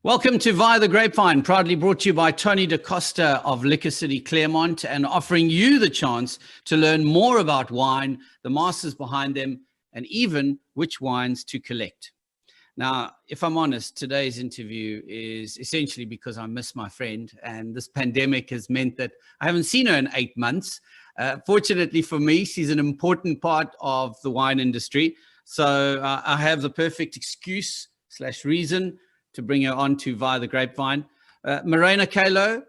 Welcome to Via The Grapevine, proudly brought to you by Tony DaCosta of Liquor City, Claremont, and offering you the chance to learn more about wine, the masters behind them, and even which wines to collect. Now, if I'm honest, today's interview is essentially because I miss my friend, and this pandemic has meant that I haven't seen her in 8 months. Fortunately for me, she's an important part of the wine industry, so I have the perfect excuse/reason to bring her on to Via The Grapevine. Maryna Calow,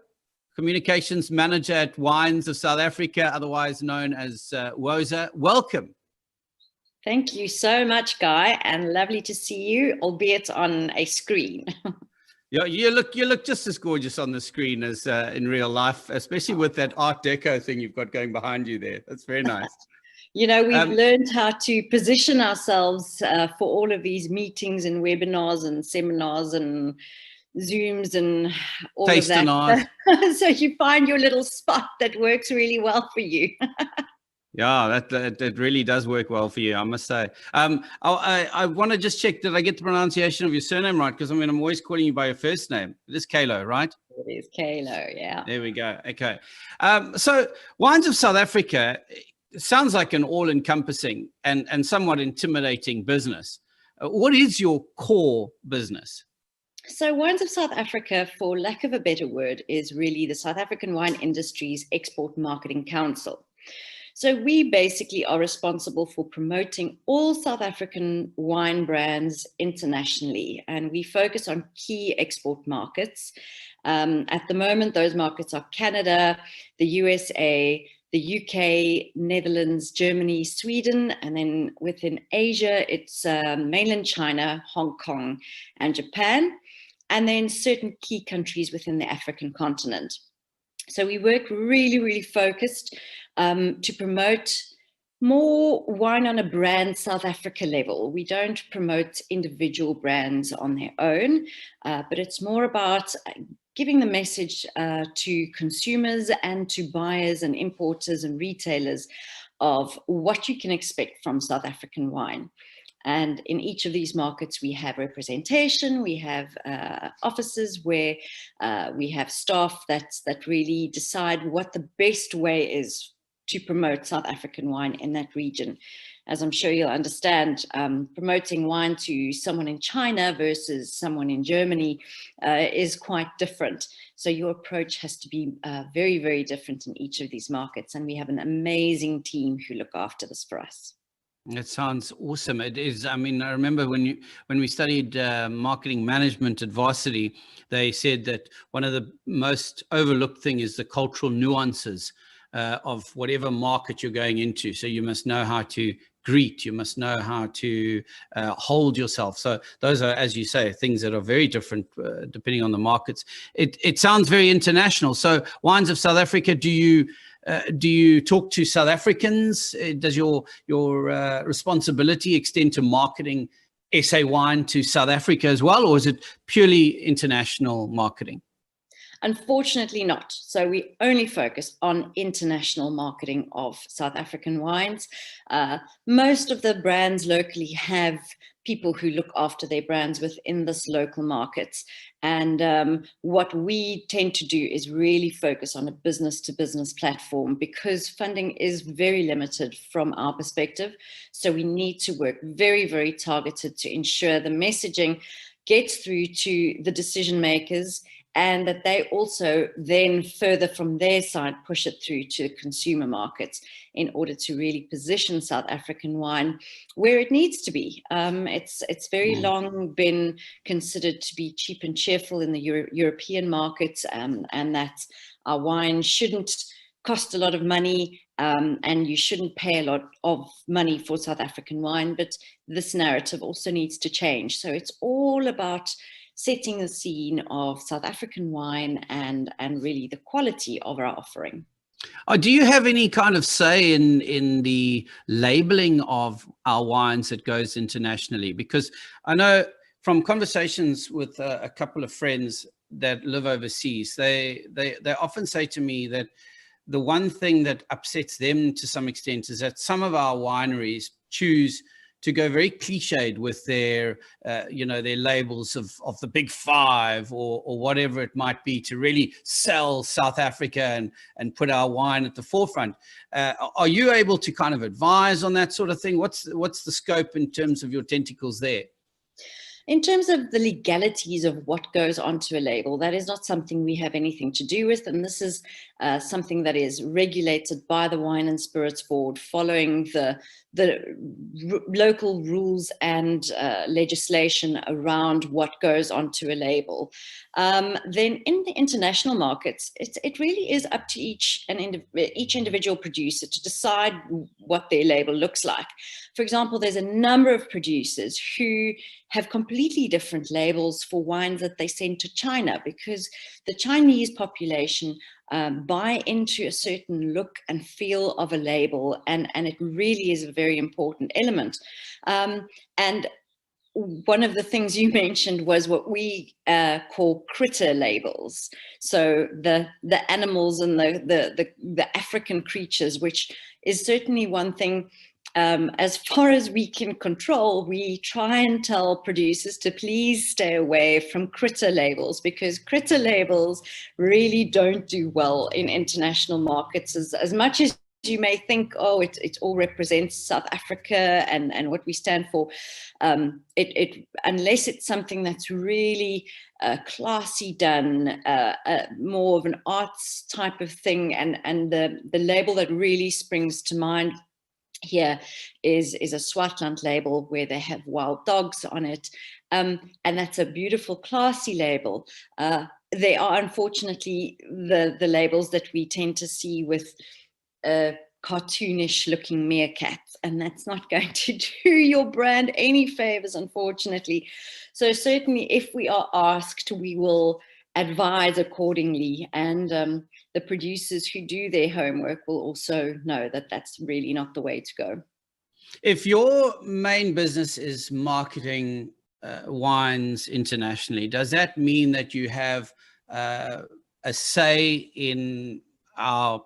Communications Manager at Wines of South Africa, otherwise known as WOSA. Welcome. Thank you so much, Guy, and lovely to see you, albeit on a screen. Yeah, you look just as gorgeous on the screen as in real life, especially with that Art Deco thing you've got going behind you there. That's very nice. You know, we've learned how to position ourselves for all of these meetings and webinars and seminars and Zooms and all of that. So you find your little spot that works really well for you. Yeah, that really does work well for you, I must say. I want to just check, did I get the pronunciation of your surname right? Because I mean, I'm always calling you by your first name. It is Calow, right? It is Calow, yeah. There we go. Okay. So Wines of South Africa sounds like an all-encompassing and somewhat intimidating business. What is your core business? So Wines of South Africa, for lack of a better word, is really the South African wine industry's export marketing council. So we basically are responsible for promoting all South African wine brands internationally, and we focus on key export markets. At the moment, those markets are Canada, the USA, the UK, Netherlands, Germany, Sweden, and then within Asia, it's mainland China, Hong Kong, and Japan, and then certain key countries within the African continent. So we work really, really focused to promote more wine on a brand South Africa level. We don't promote individual brands on their own, but it's more about giving the message to consumers and to buyers and importers and retailers of what you can expect from South African wine. And in each of these markets, we have representation, we have offices where we have staff that really decide what the best way is to promote South African wine in that region. As I'm sure you'll understand, promoting wine to someone in China versus someone in Germany is quite different. So your approach has to be very, very different in each of these markets. And we have an amazing team who look after this for us. It sounds awesome. It is. I mean, I remember when we studied marketing management at varsity, they said that one of the most overlooked thing is the cultural nuances of whatever market you're going into. So you must know how to greet, you must know how to hold yourself. So those are, as you say, things that are very different depending on the markets. It sounds very international. So Wines of South Africa, do you talk to South Africans? Does your responsibility extend to marketing SA wine to South Africa as well, or is it purely international marketing? Unfortunately not. So we only focus on international marketing of South African wines. Most of the brands locally have people who look after their brands within this local markets. And what we tend to do is really focus on a business-to-business platform because funding is very limited from our perspective. So we need to work very, very targeted to ensure the messaging gets through to the decision makers and that they also then further from their side push it through to consumer markets in order to really position South African wine where it needs to be. It's very long been considered to be cheap and cheerful in the European markets, and that our wine shouldn't cost a lot of money, and you shouldn't pay a lot of money for South African wine, but this narrative also needs to change. So it's all about setting the scene of South African wine and really the quality of our offering. Do you have any kind of say in the labeling of our wines that goes internationally? Because I know from conversations with a couple of friends that live overseas, they often say to me that the one thing that upsets them to some extent is that some of our wineries choose to go very cliched with their, their labels of the big five or whatever it might be, to really sell South Africa and put our wine at the forefront. Are you able to kind of advise on that sort of thing? What's the scope in terms of your tentacles there? In terms of the legalities of what goes onto a label, that is not something we have anything to do with. And this is something that is regulated by the Wine and Spirits Board, following the local rules and legislation around what goes onto a label. Then in the international markets, it really is up to each individual producer to decide what their label looks like. For example, there's a number of producers who have completely different labels for wines that they send to China, because the Chinese population buy into a certain look and feel of a label, and it really is a very important element. And one of the things you mentioned was what we call critter labels. So the animals and the African creatures, which is certainly one thing. As far as we can control, we try and tell producers to please stay away from critter labels, because critter labels really don't do well in international markets. As much as you may think, oh, it all represents South Africa and what we stand for, unless it's something that's really classy done, more of an arts type of thing, and the label that really springs to mind here is a Swartland label where they have wild dogs on it, and that's a beautiful, classy label. They are unfortunately the labels that we tend to see with cartoonish looking meerkats, and that's not going to do your brand any favors, unfortunately. So certainly if we are asked, we will advise accordingly, and the producers who do their homework will also know that that's really not the way to go. If your main business is marketing wines internationally, does that mean that you have a say in our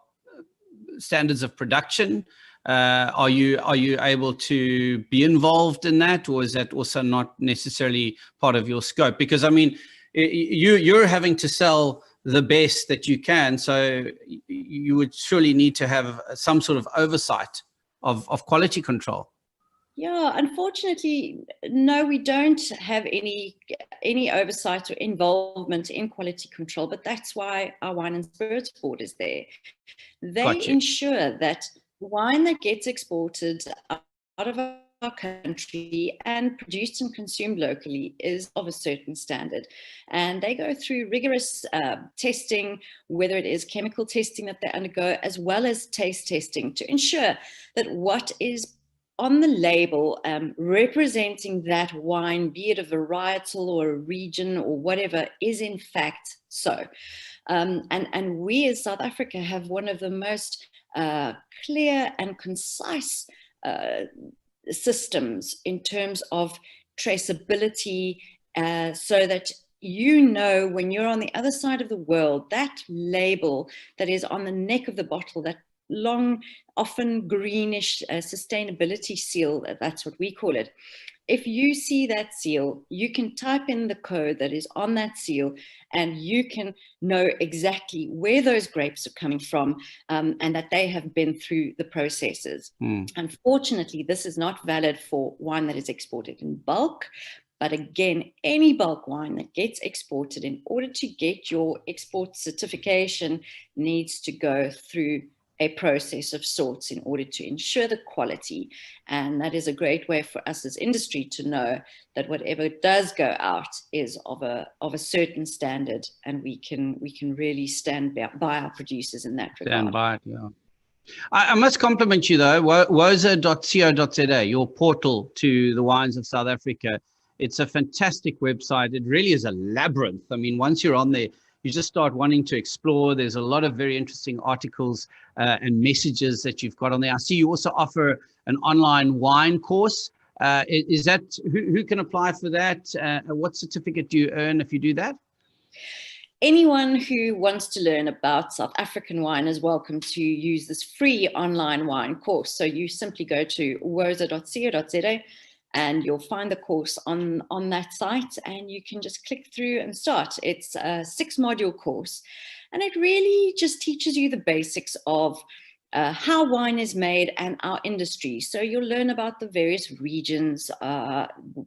standards of production? Are you able to be involved in that, or is that also not necessarily part of your scope? Because I mean, you're having to sell the best that you can, so you would surely need to have some sort of oversight of quality control. Yeah, unfortunately, no, we don't have any oversight or involvement in quality control, but that's why our Wine and Spirits Board is there. They ensure that wine that gets exported out of our country and produced and consumed locally is of a certain standard. And they go through rigorous testing, whether it is chemical testing that they undergo, as well as taste testing, to ensure that what is on the label representing that wine, be it a varietal or a region or whatever, is in fact so. And we as South Africa have one of the most clear and concise systems in terms of traceability, so that you know when you're on the other side of the world, that label that is on the neck of the bottle, that long, often greenish sustainability seal, that's what we call it. If you see that seal, you can type in the code that is on that seal, and you can know exactly where those grapes are coming from, and that they have been through the processes. Unfortunately, this is not valid for wine that is exported in bulk. But again, any bulk wine that gets exported, in order to get your export certification, needs to go through a process of sorts in order to ensure the quality. And that is a great way for us as industry to know that whatever does go out is of a certain standard, and we can really stand by our producers in that regard. Stand by it, yeah. I must compliment you though, WOSA.co.za, your portal to the wines of South Africa. It's a fantastic website. It really is a labyrinth. I mean, once you're on there, you just start wanting to explore. There's a lot of very interesting articles and messages that you've got on there. I see you also offer an online wine course. Is that, who can apply for that? What certificate do you earn if you do that? Anyone who wants to learn about South African wine is welcome to use this free online wine course. So you simply go to wosa.co.za and you'll find the course on that site, and you can just click through and start. It's a 6-module course, and it really just teaches you the basics of how wine is made and our industry. So you'll learn about the various regions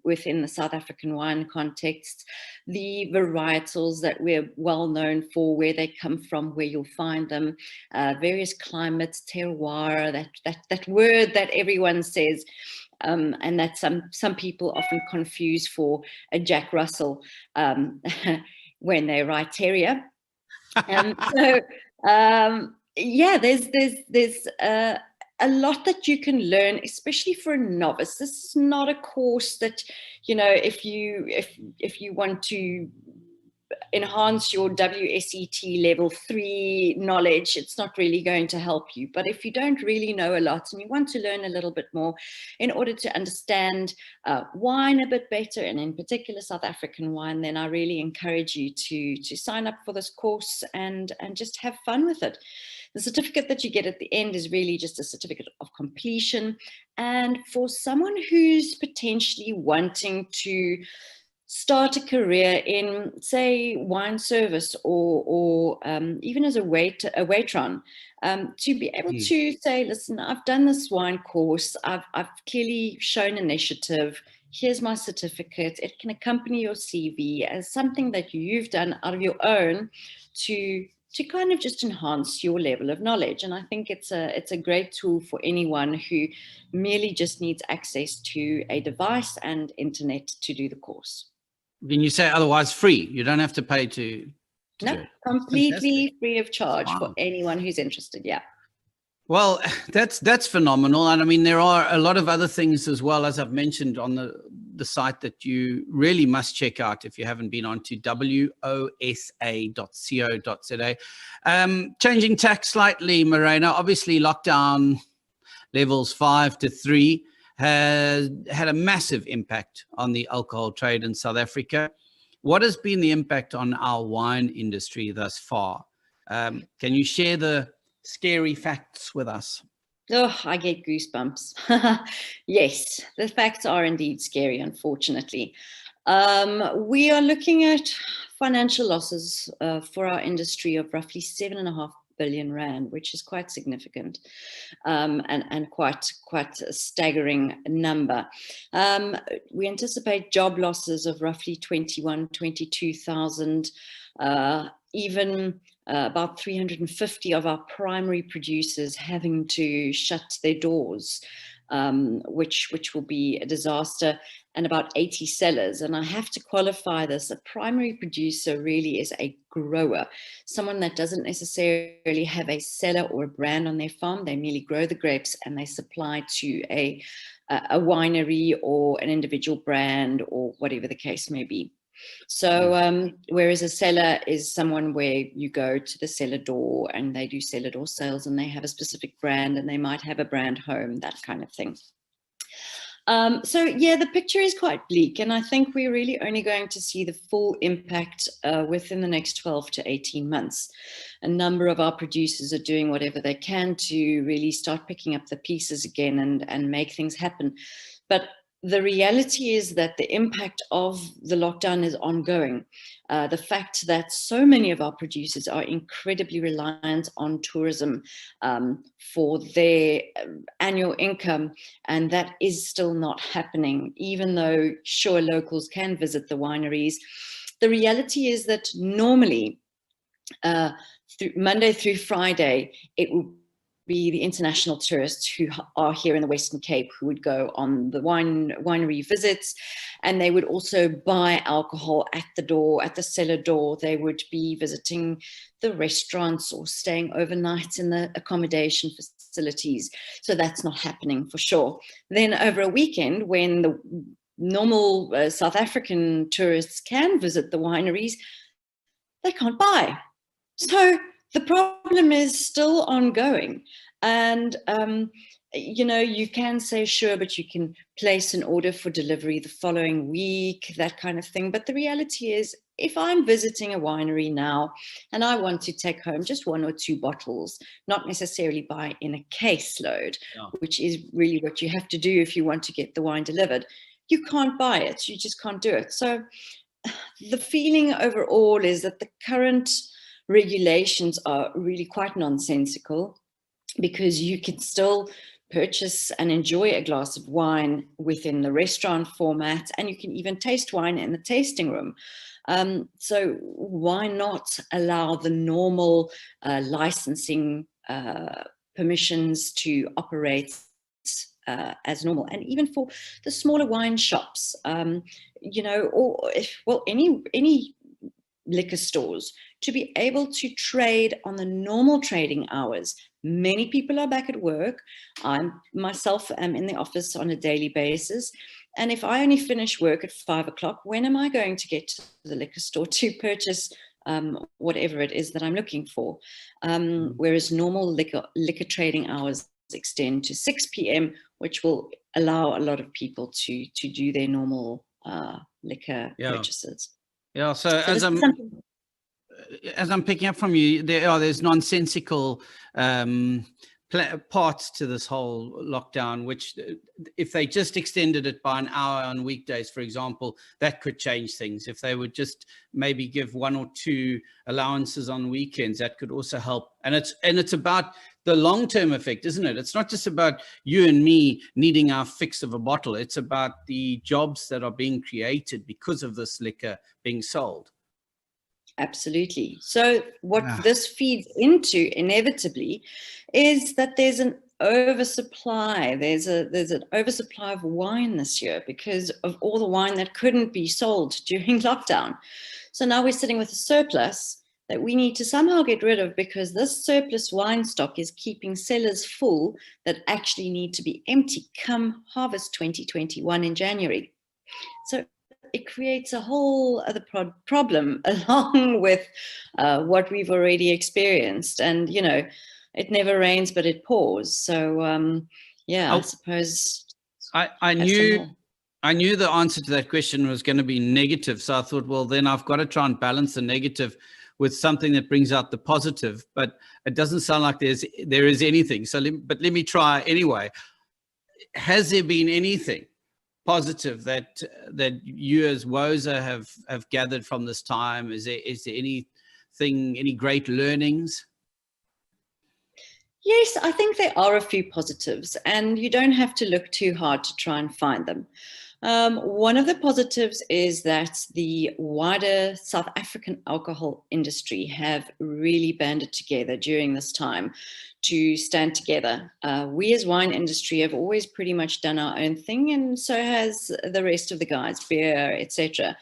within the South African wine context, the varietals that we're well known for, where they come from, where you'll find them, various climates, terroir, that word that everyone says, and that some people often confuse for a Jack Russell when they write terrier. Yeah, there's a lot that you can learn, especially for a novice. This is not a course that, you know, if you want to enhance your WSET level 3 knowledge, it's not really going to help you. But if you don't really know a lot and you want to learn a little bit more in order to understand wine a bit better, and in particular South African wine, then I really encourage you to sign up for this course and just have fun with it. The certificate that you get at the end is really just a certificate of completion. And for someone who's potentially wanting to start a career in, say, wine service or even as a waitron, to be able to say, listen, I've done this wine course, I've clearly shown initiative, here's my certificate. It can accompany your CV as something that you've done out of your own to kind of just enhance your level of knowledge. And I think it's a great tool for anyone who merely just needs access to a device and internet to do the course. When you say otherwise free, you don't have to pay to no, do it. completely free of charge for anyone who's interested. Yeah. Well, that's phenomenal. And I mean, there are a lot of other things as well, as I've mentioned on the site, that you really must check out if you haven't been onto wosa.co.za. Changing tack slightly, Maryna, obviously lockdown levels 5 to 3 has had a massive impact on the alcohol trade in South Africa. What has been the impact on our wine industry thus far? Can you share the scary facts with us? Oh, I get goosebumps. Yes, the facts are indeed scary, unfortunately. We are looking at financial losses for our industry of roughly 7.5 billion rand, which is quite significant, and quite a staggering number. We anticipate job losses of roughly 22,000, even about 350 of our primary producers having to shut their doors, which will be a disaster, and about 80 sellers. And I have to qualify this. A primary producer really is a grower, someone that doesn't necessarily have a cellar or a brand on their farm. They merely grow the grapes and they supply to a winery or an individual brand or whatever the case may be. So whereas a seller is someone where you go to the cellar door and they do cellar door sales and they have a specific brand and they might have a brand home, that kind of thing. So yeah, the picture is quite bleak, and I think we're really only going to see the full impact within the next 12 to 18 months. A number of our producers are doing whatever they can to really start picking up the pieces again and make things happen. But the reality is that the impact of the lockdown is ongoing. The fact that so many of our producers are incredibly reliant on tourism for their annual income, and that is still not happening, even though sure, locals can visit the wineries. The reality is that normally, Monday through Friday, it will be the international tourists who are here in the Western Cape who would go on the winery visits, and they would also buy alcohol at the door, at the cellar door. They would be visiting the restaurants or staying overnight in the accommodation facilities. So that's not happening for sure. Then over a weekend, when the normal South African tourists can visit the wineries, they can't buy. So the problem is still ongoing. And, you know, you can say, sure, but you can place an order for delivery the following week, that kind of thing. But the reality is, if I'm visiting a winery now and I want to take home just 1 or 2 bottles, not necessarily buy in a caseload, which is really what you have to do if you want to get the wine delivered, you can't buy it. You just can't do it. So the feeling overall is that the current regulations are really quite nonsensical, because you can still purchase and enjoy a glass of wine within the restaurant format, and you can even taste wine in the tasting room. So why not allow the normal licensing permissions to operate as normal? And even for the smaller wine shops, or any liquor stores, to be able to trade on the normal trading hours. Many people are back at work. I myself am in the office on a daily basis. And if I only finish work at 5 o'clock, when am I going to get to the liquor store to purchase whatever it is that I'm looking for? Whereas normal liquor trading hours extend to 6 p.m., which will allow a lot of people to do their normal liquor purchases. Yeah, so as I'm picking up from you, there's nonsensical parts to this whole lockdown, which if they just extended it by an hour on weekdays, for example, that could change things. If they would just maybe give 1 or 2 allowances on weekends, that could also help. And it's about the long-term effect, isn't it? It's not just about you and me needing our fix of a bottle. It's about the jobs that are being created because of this liquor being sold. Absolutely. So what this feeds into inevitably is that there's an oversupply. There's an oversupply of wine this year because of all the wine that couldn't be sold during lockdown. So now we're sitting with a surplus that we need to somehow get rid of, because this surplus wine stock is keeping cellars full that actually need to be empty come harvest 2021 in January. So it creates a whole other problem along with what we've already experienced. And, it never rains, but it pours. So, I suppose I knew the answer to that question was going to be negative. So I thought, well, then I've got to try and balance the negative with something that brings out the positive. But it doesn't sound like there is anything. So, but let me try anyway. Has there been anything positive that you as WOSA have gathered from this time? Is there anything, any great learnings? Yes, I think there are a few positives, and you don't have to look too hard to try and find them. One of the positives is that the wider South African alcohol industry have really banded together during this time to stand together. We as wine industry have always pretty much done our own thing, and so has the rest of the guys, beer, etc.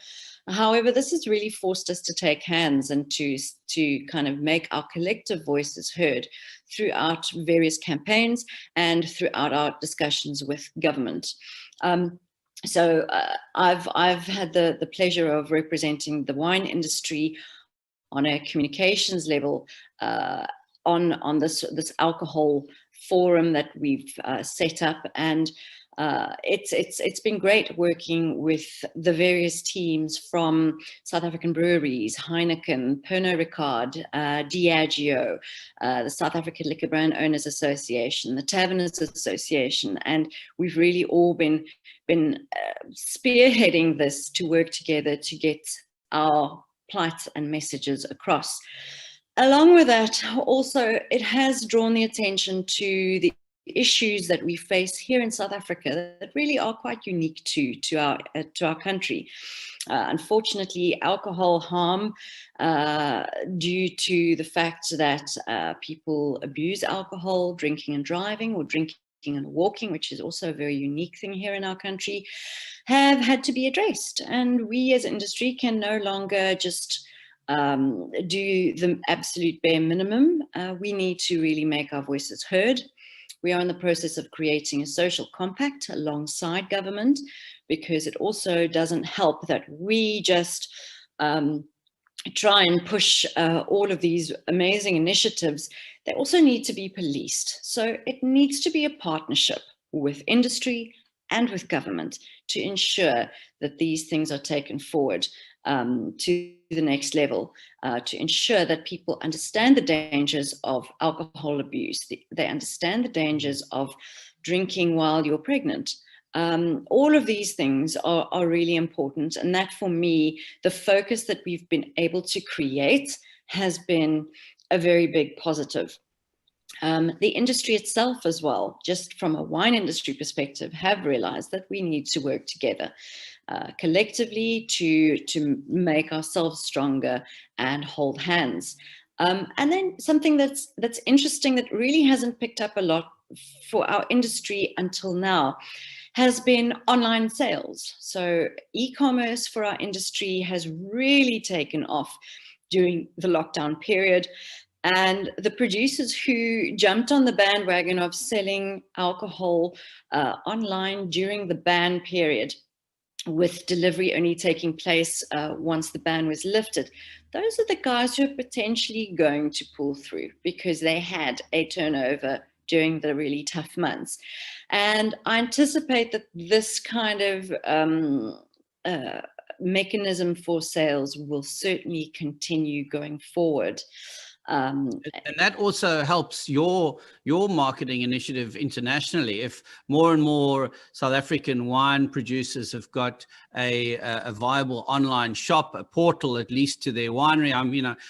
However, this has really forced us to take hands and to kind of make our collective voices heard throughout various campaigns and throughout our discussions with government. So I've had the pleasure of representing the wine industry on a communications level on this alcohol forum that we've set up, and it's been great working with the various teams from South African breweries, Heineken, Pernod Ricard, Diageo, the South African Liquor Brand Owners Association, the Taverners Association, and we've really all been spearheading this to work together to get our plight and messages across. Along with that, also, it has drawn the attention to the issues that we face here in South Africa that really are quite unique to our country. Unfortunately, alcohol harm due to the fact that people abuse alcohol, drinking and driving, or drinking and walking, which is also a very unique thing here in our country, have had to be addressed. And we as industry can no longer just do the absolute bare minimum. We need to really make our voices heard. We are in the process of creating a social compact alongside government, because it also doesn't help that we just try and push all of these amazing initiatives. They also need to be policed. So it needs to be a partnership with industry and with government to ensure that these things are taken forward to the next level, to ensure that people understand the dangers of alcohol abuse. They understand the dangers of drinking while you're pregnant. All of these things are really important. And that, for me, the focus that we've been able to create has been a very big positive. The industry itself as well, just from a wine industry perspective, have realized that we need to work together collectively to make ourselves stronger and hold hands. And then something that's interesting that really hasn't picked up a lot for our industry until now has been online sales. So e-commerce for our industry has really taken off during the lockdown period. And the producers who jumped on the bandwagon of selling alcohol online during the ban period, with delivery only taking place once the ban was lifted, those are the guys who are potentially going to pull through because they had a turnover during the really tough months. And I anticipate that this kind of mechanism for sales will certainly continue going forward. And that also helps your marketing initiative internationally. If more and more South African wine producers have got a viable online shop, a portal at least to their winery,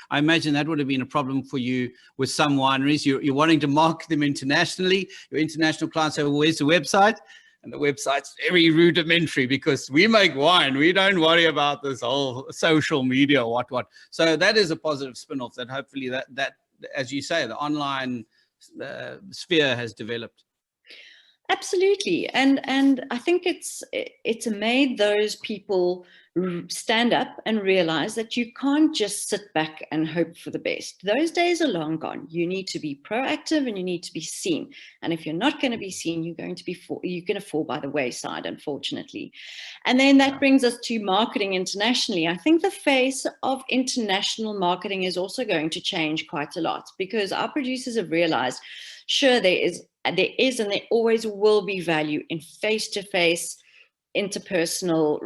I imagine that would have been a problem for you with some wineries. You're wanting to market them internationally. Your international clients say, well, where's the website? And the website's very rudimentary because we make wine. We don't worry about this whole social media, what. So that is a positive spin-off that hopefully that, as you say, the online sphere has developed. Absolutely. And I think it's made those people stand up and realize that you can't just sit back and hope for the best. Those days are long gone. You need to be proactive and you need to be seen. And if you're not going to be seen, you're going to fall by the wayside, unfortunately. And then that brings us to marketing internationally. I think the face of international marketing is also going to change quite a lot because our producers have realized, sure, there is and there always will be value in face-to-face interpersonal,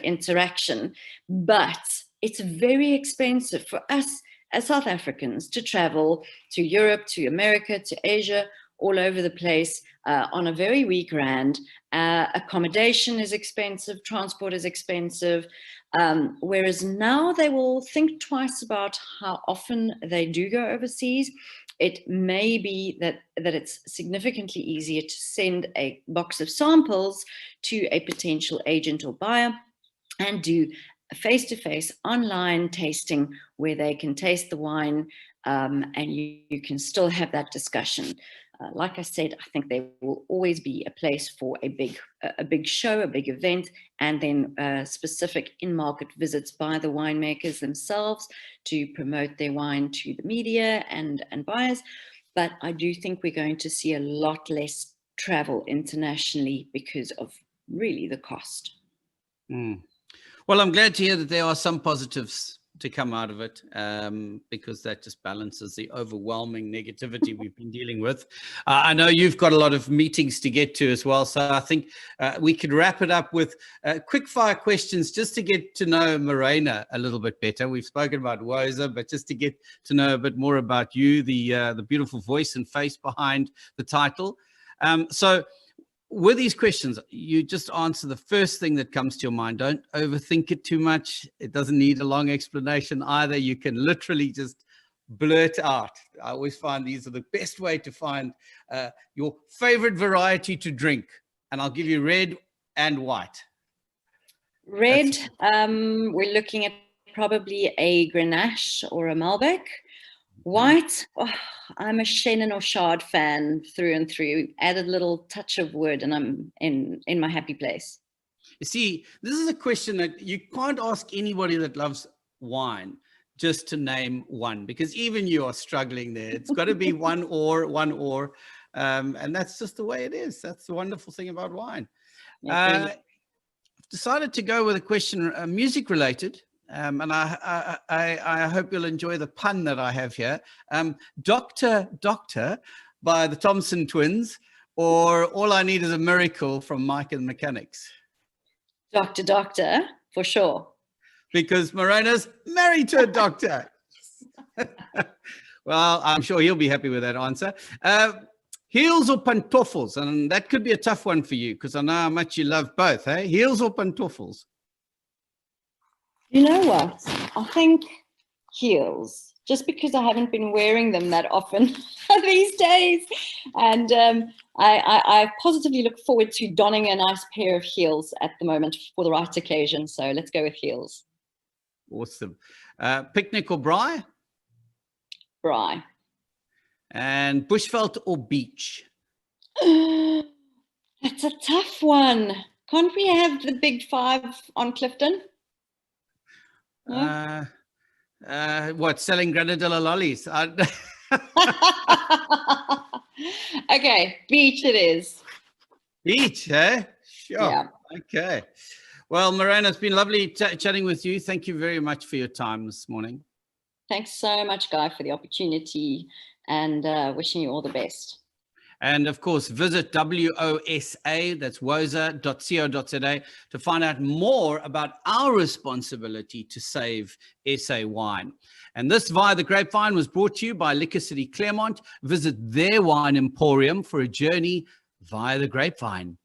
interaction, but it's very expensive for us as South Africans to travel to Europe, to America, to Asia, all over the place on a very weak rand. Accommodation is expensive, transport is expensive, whereas now they will think twice about how often they do go overseas. It may be that it's significantly easier to send a box of samples to a potential agent or buyer and do a face-to-face online tasting where they can taste the wine and you can still have that discussion. Like I said, I think there will always be a place for a big show, a big event, and then specific in-market visits by the winemakers themselves to promote their wine to the media and buyers. But I do think we're going to see a lot less travel internationally because of really the cost. Well, I'm glad to hear that there are some positives to come out of it, because that just balances the overwhelming negativity we've been dealing with. I know you've got a lot of meetings to get to as well, so I think we could wrap it up with quick fire questions just to get to know Maryna a little bit better. We've spoken about WOSA, but just to get to know a bit more about you, the beautiful voice and face behind the title. So with these questions, you just answer the first thing that comes to your mind. Don't overthink it too much. It doesn't need a long explanation either. You can literally just blurt out. I always find these are the best way to find your favorite variety to drink. And I'll give you red and white. Red, we're looking at probably a Grenache or a Malbec. White, I'm a Chenin or Chard fan through and through. Added a little touch of wood and I'm in my happy place. You see, this is a question that you can't ask anybody that loves wine just to name one, because even you are struggling there. It's got to be one or, and that's just the way it is. That's the wonderful thing about wine. I've decided to go with a question music related. And I hope you'll enjoy the pun that I have here. Doctor by the Thompson Twins, or All I Need Is a Miracle from Mike and the Mechanics? Doctor, for sure. Because Maryna's married to a doctor. Well, I'm sure he'll be happy with that answer. Heels or pantoffels? And that could be a tough one for you because I know how much you love both, hey? Heels or pantoffels? You know what? I think heels, just because I haven't been wearing them that often these days. And I positively look forward to donning a nice pair of heels at the moment for the right occasion. So let's go with heels. Awesome. Picnic or braai? Braai. And bushveld or beach? That's a tough one. Can't we have the big five on Clifton? Yeah. What, selling granadilla lollies? Okay, beach it is. Beach, eh? Sure. Yeah. Okay. Well, Maryna, it's been lovely chatting with you. Thank you very much for your time this morning. Thanks so much, Guy, for the opportunity, and wishing you all the best. And of course, visit WOSA, that's wosa.co.za, to find out more about our responsibility to save SA wine. And this Via the Grapevine was brought to you by Liquor City Claremont. Visit their wine emporium for a journey via the grapevine.